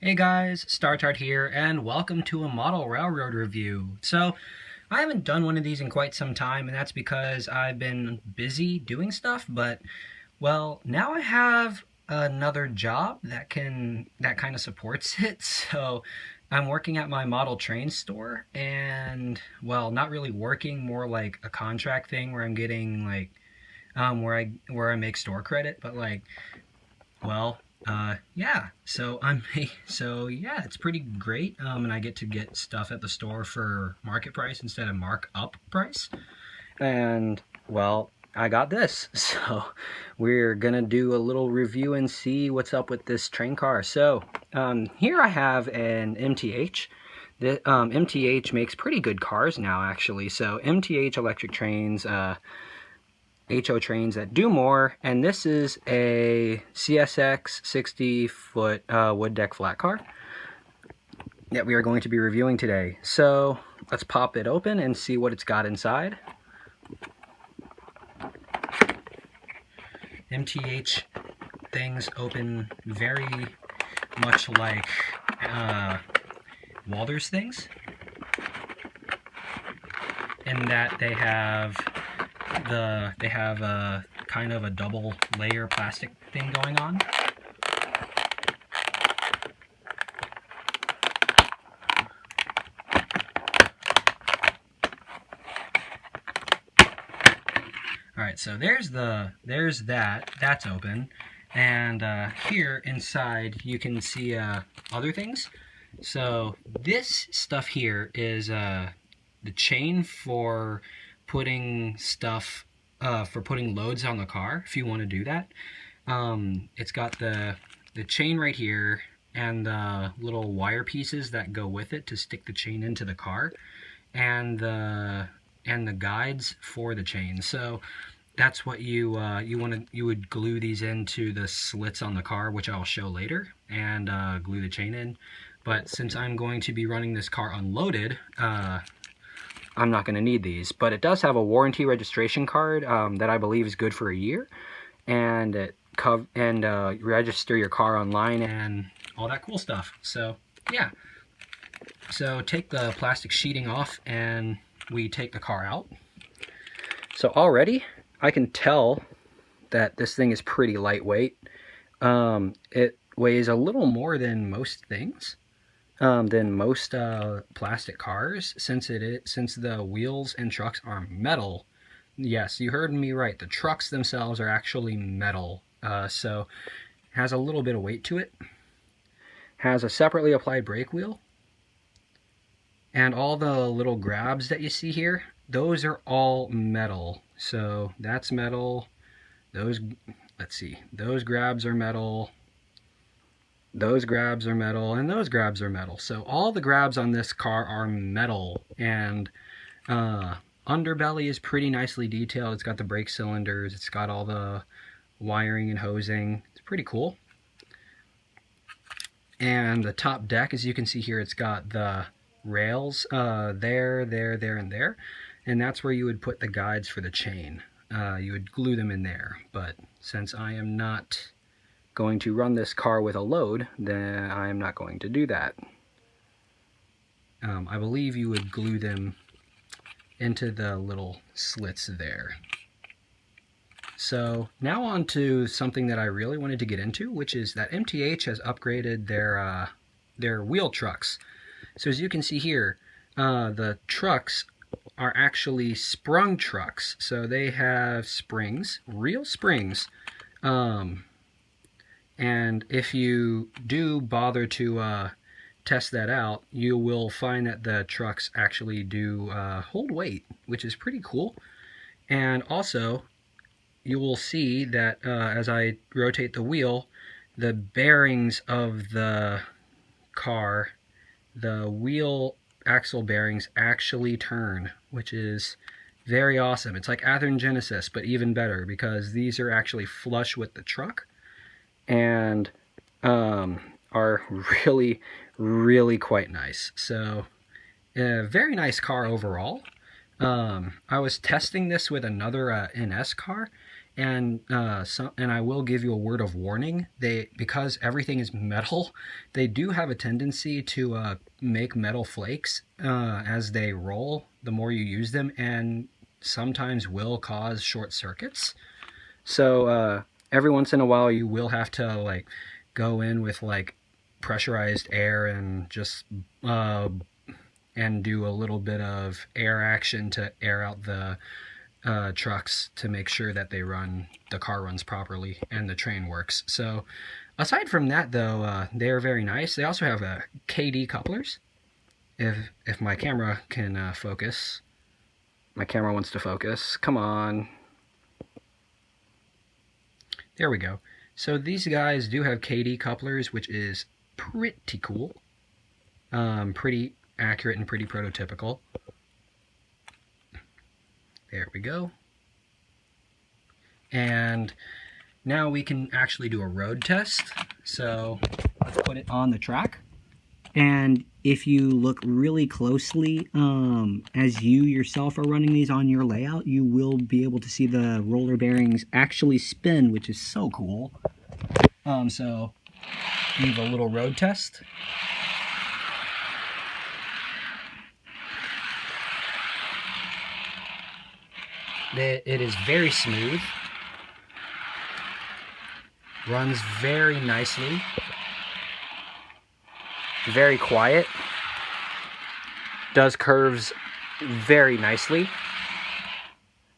Hey guys, StarTart here, and welcome to a model railroad review. So, I haven't done one of these in quite some time, and that's because I've been busy doing stuff, but, well, now I have another job that kind of supports it. So, I'm working at my model train store, and, well, not really working, more like a contract thing where I'm getting, like, where I make store credit, but, like, well, yeah. So it's pretty great. And I get stuff at the store for market price instead of markup price. And well, I got this. So we're gonna do a little review and see what's up with this train car. So here I have an MTH. The MTH makes pretty good cars now, actually. So MTH electric trains. HO trains that do more, and this is a CSX 60-foot wood deck flat car that we are going to be reviewing today. So let's pop it open and see what it's got inside. MTH things open very much like Walters things, in that they have a kind of a double layer plastic thing going on. Alright, so there's that. That's open. And here inside you can see other things. So this stuff here is the chain for putting stuff, for putting loads on the car, if you want to do that. It's got the chain right here and the little wire pieces that go with it to stick the chain into the car, and the guides for the chain. So that's what you would glue these into the slits on the car, which I'll show later, and glue the chain in. But since I'm going to be running this car unloaded, I'm not going to need these. But it does have a warranty registration card that I believe is good for a year, and register your car online and all that cool stuff. So yeah, so take the plastic sheeting off and we take the car out. So already I can tell that this thing is pretty lightweight. It weighs a little more than most things. Than most plastic cars, since the wheels and trucks are metal. Yes, you heard me right. The trucks themselves are actually metal. So it has a little bit of weight to it. Has a separately applied brake wheel. And all the little grabs that you see here, those are all metal. So that's metal. Those grabs are metal. Those grabs are metal, and those grabs are metal. So all the grabs on this car are metal, and underbelly is pretty nicely detailed. It's got the brake cylinders, it's got all the wiring and hosing. It's pretty cool. And the top deck, as you can see here, it's got the rails there, and there. And that's where you would put the guides for the chain. You would glue them in there. But since I am not going to run this car with a load, then I am not going to do that. I believe you would glue them into the little slits there. So now on to something that I really wanted to get into, which is that MTH has upgraded their wheel trucks. So as you can see here, the trucks are actually sprung trucks. So they have springs, real springs. And if you do bother to test that out, you will find that the trucks actually do hold weight, which is pretty cool. And also, you will see that as I rotate the wheel, the bearings of the car, the wheel axle bearings actually turn, which is very awesome. It's like Athearn Genesis, but even better, because these are actually flush with the truck, and are really quite nice. So a very nice car overall. I was testing this with another NS car, And and I will give you a word of warning. Because everything is metal, they do have a tendency to make metal flakes as they roll. The more you use them, and sometimes will cause short circuits. So every once in a while, you will have to like go in with like pressurized air and just and do a little bit of air action to air out the trucks to make sure that the car runs properly and the train works. So aside from that though, they are very nice. They also have KD couplers. If my camera can focus. My camera wants to focus. Come on. There we go. So these guys do have KD couplers, which is pretty cool. Pretty accurate and pretty prototypical. There we go. And now we can actually do a road test. So let's put it on the track. And if you look really closely, as you yourself are running these on your layout, you will be able to see the roller bearings actually spin, which is so cool. So leave a little road test. It is very smooth, runs very nicely, very quiet, does curves very nicely.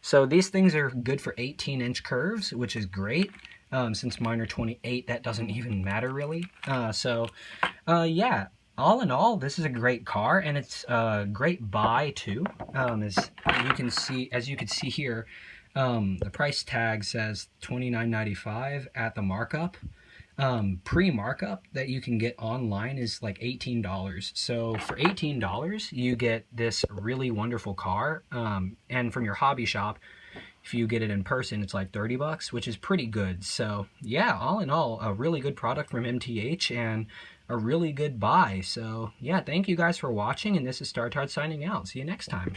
So these things are good for 18-inch curves, which is great. Since mine are 28, that doesn't even matter really. Yeah. All in all, this is a great car, and it's a great buy too. As you can see here, the price tag says $29.95 at the markup. Pre-markup that you can get online is like $18. So for $18, you get this really wonderful car. And from your hobby shop, if you get it in person, it's like 30 bucks, which is pretty good. So yeah, all in all, a really good product from MTH and a really good buy. So yeah, thank you guys for watching, and this is StarTard signing out. See you next time.